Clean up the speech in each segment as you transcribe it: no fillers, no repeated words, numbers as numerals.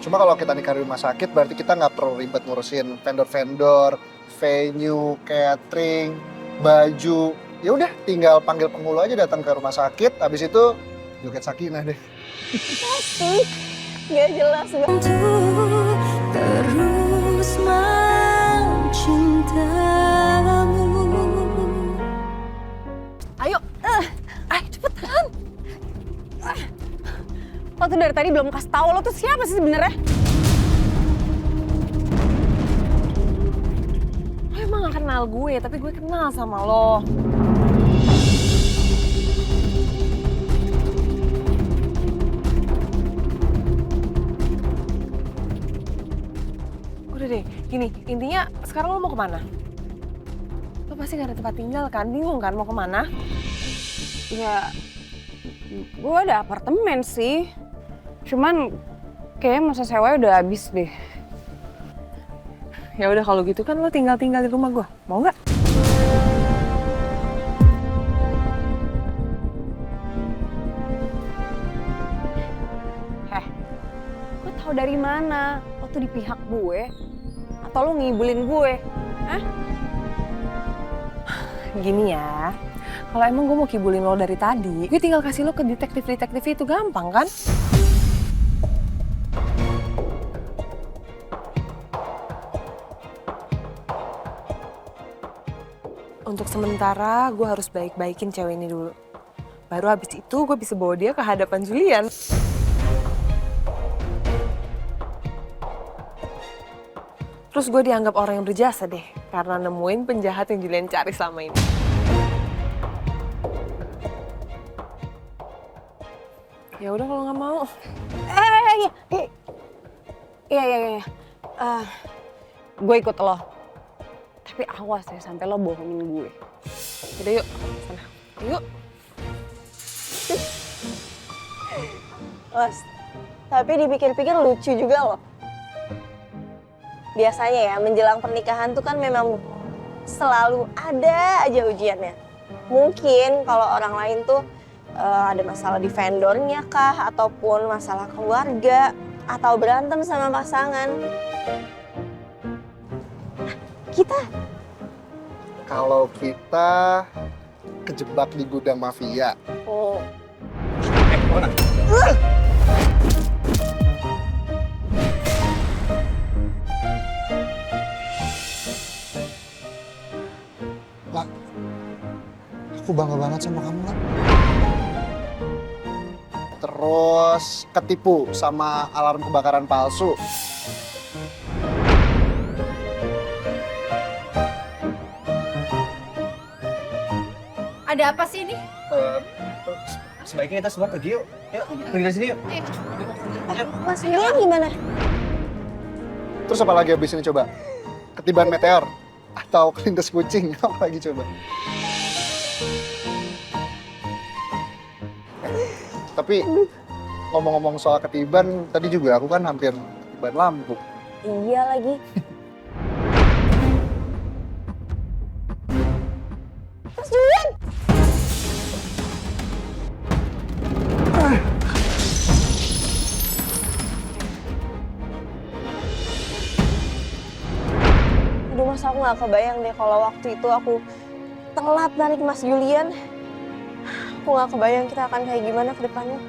Cuma kalau kita nikah di rumah sakit berarti kita nggak perlu ribet ngurusin vendor-vendor, venue, catering, baju. Ya udah, tinggal panggil penghulu aja datang ke rumah sakit. Habis itu joget Sakinah deh. Asik, gak jelas banget. Terus mencintamu. Ayo, ayo cepetan. Lo tuh dari tadi belum kasih tahu lo tuh siapa sih sebenarnya? Lo emang gak kenal gue, tapi gue kenal sama lo. Udah deh, gini, intinya sekarang lo mau kemana? Lo pasti gak ada tempat tinggal kan? Bingung kan mau kemana? Ya, gue ada apartemen sih. Cuman kayaknya masa sewa udah habis deh. Ya udah kalau gitu kan lo tinggal di rumah gue. Mau nggak? Lo tau dari mana? Lo tuh di pihak gue? Atau lo ngibulin gue? Hah? Gini ya, kalau emang gue mau kibulin lo dari tadi, gue tinggal kasih lo ke detektif-detektif itu gampang kan? Untuk sementara gue harus baik-baikin cewek ini dulu. Baru habis itu gue bisa bawa dia ke hadapan Julian. Terus gue dianggap orang yang berjasa deh, karena nemuin penjahat yang Julian cari selama ini. Ya udah kalau nggak mau. Iya. Gue ikut lo. Tapi awas ya sampai lo bohongin gue. Yaudah yuk, sana. Yuk. Bos, tapi dipikir-pikir lucu juga loh. Biasanya ya menjelang pernikahan tuh kan memang selalu ada aja ujiannya. Mungkin kalau orang lain tuh ada masalah di vendornya kah, ataupun masalah keluarga, atau berantem sama pasangan. Nah, kita Kalau kita kejebak di gudang mafia. oh, Mana? Lah, aku bangga banget sama kamu, lah. Terus ketipu sama alarm kebakaran palsu. Ada apa sih ini? Sebaiknya kita semua pergi yuk. Yuk, pergi dari sini yuk. Mas Julian gimana? Terus apa lagi abis ini coba? Ketiban meteor? Atau kelindes kucing? Apa lagi coba? Tapi ngomong-ngomong soal ketiban, tadi juga aku kan hampir ketiban lampu. Iya lagi. Mas Julian! Aduh mas, aku gak kebayang deh kalau waktu itu aku telat narik Mas Julian. Aku gak kebayang kita akan kayak gimana ke depannya.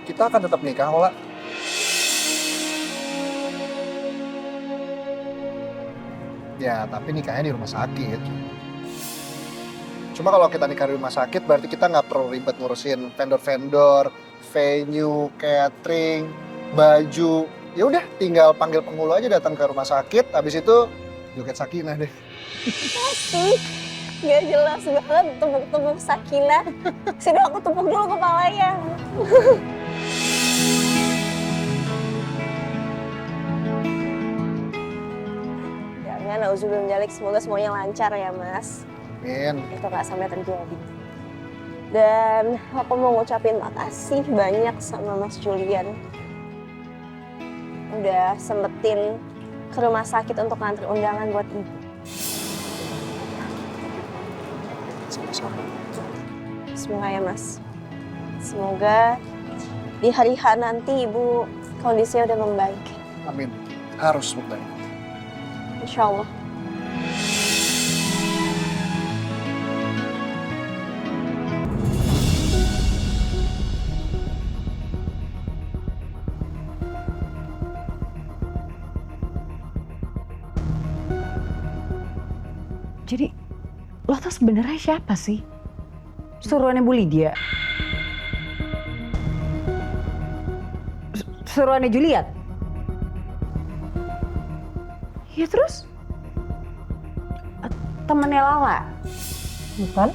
Kita akan tetap nikah, Ola. Ya, tapi nikahnya di rumah sakit. Cuma kalau kita nikah di rumah sakit, berarti kita nggak perlu ribet ngurusin vendor-vendor, venue, catering, baju. Ya udah, tinggal panggil penghulu aja datang ke rumah sakit. Habis itu joget Sakinah deh. Asik, gak jelas banget tepuk-tepuk Sakinah. Sini aku tepuk dulu kepalanya. Jangan, nauzubillah min dzalik, semoga semuanya lancar ya mas. Amin. Itu gak sampai terjadi. Dan aku mau ngucapin makasih banyak sama Mas Julian. Udah sempetin ke rumah sakit untuk nganter undangan buat ibu. Sama-sama. semoga ya Mas. Semoga di hari H nanti Ibu kondisinya udah membaik. Amin. Harus membaik. Insya Allah. Jadi lo tuh sebenarnya siapa sih? Suruhannya Bu Lydia? Suruhannya Juliet? Ya terus? Temennya Lala? Bukan?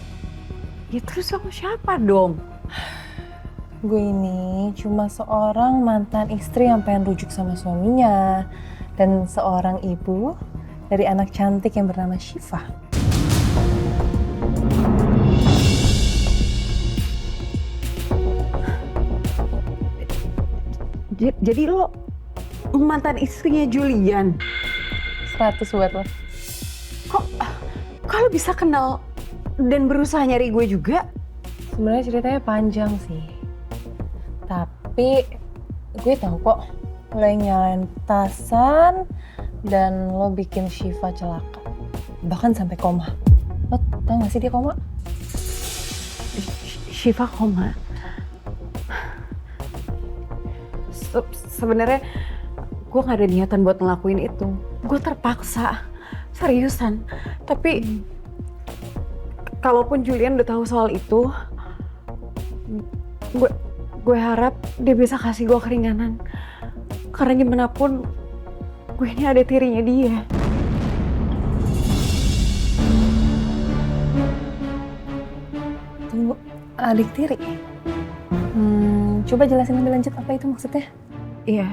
Ya terus lo siapa dong? Gue ini cuma seorang mantan istri yang pengen rujuk sama suaminya. Dan seorang ibu dari anak cantik yang bernama Syifa. Jadi lo mantan istrinya Julian? 100 buat lo. Kok lo bisa kenal dan berusaha nyari gue juga? Sebenarnya ceritanya panjang sih. Tapi gue tahu kok lo yang nyalain petasan dan lo bikin Syifa celaka. Bahkan sampai koma. Lo tau gak sih dia koma? Syifa koma. Sebenarnya gue gak ada niatan buat ngelakuin itu. Gue terpaksa, seriusan. Tapi kalaupun Julian udah tahu soal itu, gue harap dia bisa kasih gue keringanan. Karena gimana pun gue ini ada tirinya dia. Tunggu, adik tiri? Coba jelasin lebih lanjut apa itu maksudnya? Iya.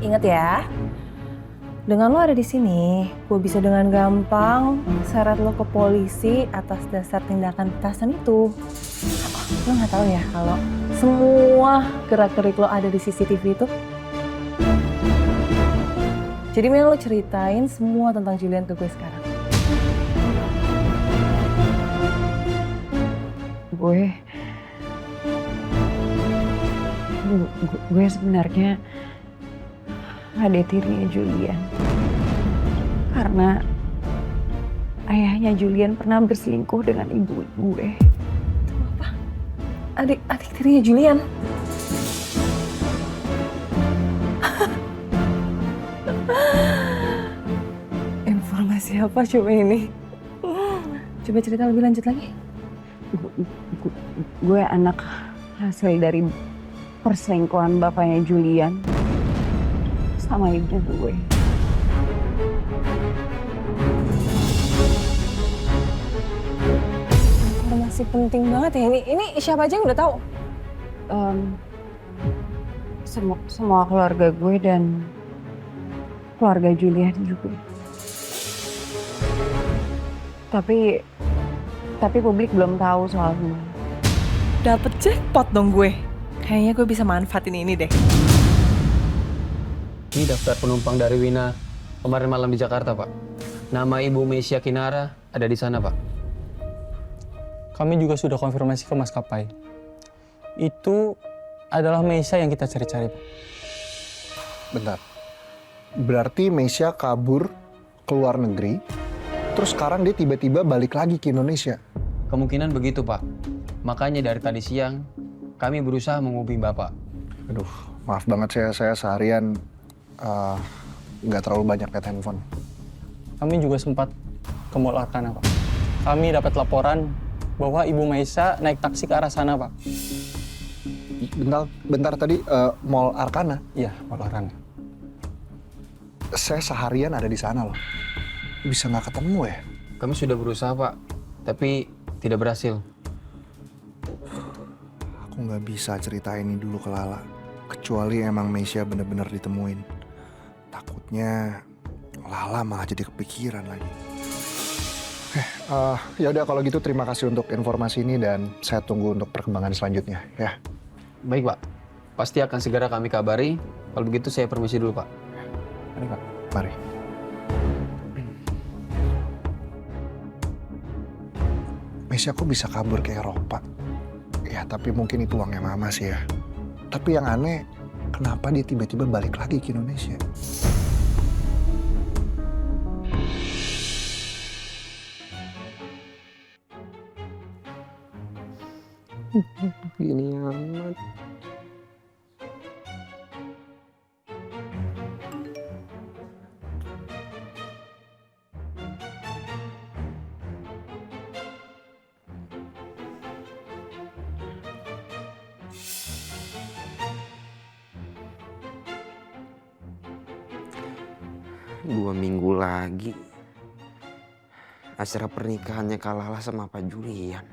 Ingat ya, dengan lo ada di sini, gue bisa dengan gampang seret lo ke polisi atas dasar tindakan petasan itu. Lo nggak tahu ya kalau semua gerak-gerik lo ada di CCTV itu? Jadi mending lo ceritain semua tentang Julian ke gue sekarang. Gue sebenarnya ada tirinya Julian. Karena ayahnya Julian pernah berselingkuh dengan ibu gue. Apa? Adik tirinya Julian? Informasi apa coba ini? Coba cerita lebih lanjut lagi. Gue anak hasil dari perselingkuhan bapaknya Julian sama ibu gue. Informasi penting banget ya ini. Ini siapa aja yang udah tahu? Semua keluarga gue dan keluarga Julian juga. Tapi publik belum tahu soal gue. Dapet jackpot dong gue. Kayaknya gue bisa manfaatin ini deh. Ini daftar penumpang dari Wina kemarin malam di Jakarta, Pak. Nama Ibu Meisya Kinara ada di sana, Pak. Kami juga sudah konfirmasi ke maskapai. Itu adalah Meisya yang kita cari-cari, Pak. Bentar. Berarti Meisya kabur ke luar negeri, terus sekarang dia tiba-tiba balik lagi ke Indonesia. Kemungkinan begitu, Pak. Makanya dari tadi siang kami berusaha menghubungi Bapak. Aduh, maaf banget saya seharian nggak terlalu banyak lihat handphone. Kami juga sempat ke Mall Arkana, Pak. Kami dapat laporan bahwa Ibu Meisya naik taksi ke arah sana, Pak. Bentar tadi Mall Arkana. Iya, Mall Arkana. Saya seharian ada di sana loh. Bisa nggak ketemu ya? Kami sudah berusaha, Pak. Tapi tidak berhasil. Aku nggak bisa cerita ini dulu ke Lala. Kecuali emang Meisya bener-bener ditemuin. Takutnya Lala malah jadi kepikiran lagi. Ya udah kalau gitu terima kasih untuk informasi ini dan saya tunggu untuk perkembangan selanjutnya ya. Baik, Pak. Pasti akan segera kami kabari. Kalau begitu saya permisi dulu, Pak. Mari, Pak. Mari. Mesya kok bisa kabur ke Eropa? Ya tapi mungkin itu uangnya mama sih ya. Tapi yang aneh, kenapa dia tiba-tiba balik lagi ke Indonesia? Gini amat. Dua minggu lagi acara pernikahannya Kak Lala sama Pak Julian.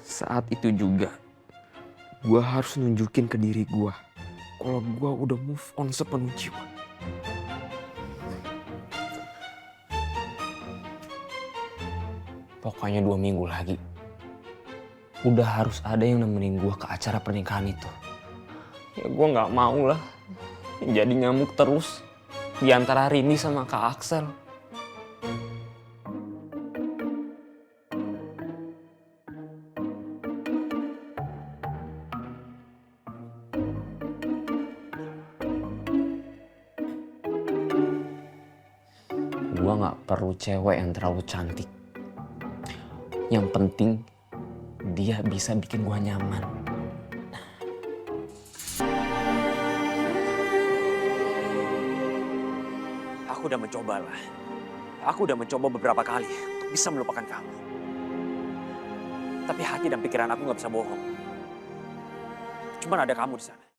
Saat itu juga gue harus nunjukin ke diri gue kalau gue udah move on sepenuh jiwa. Pokoknya 2 minggu lagi udah harus ada yang nemenin gue ke acara pernikahan itu. Ya gue nggak mau lah jadi nyamuk terus di antara Rini sama Kak Axel. Gua nggak perlu cewek yang terlalu cantik. Yang penting dia bisa bikin gua nyaman. Aku udah mencoba lah. Aku udah mencoba beberapa kali untuk bisa melupakan kamu. Tapi hati dan pikiran aku nggak bisa bohong. Cuman ada kamu di sana.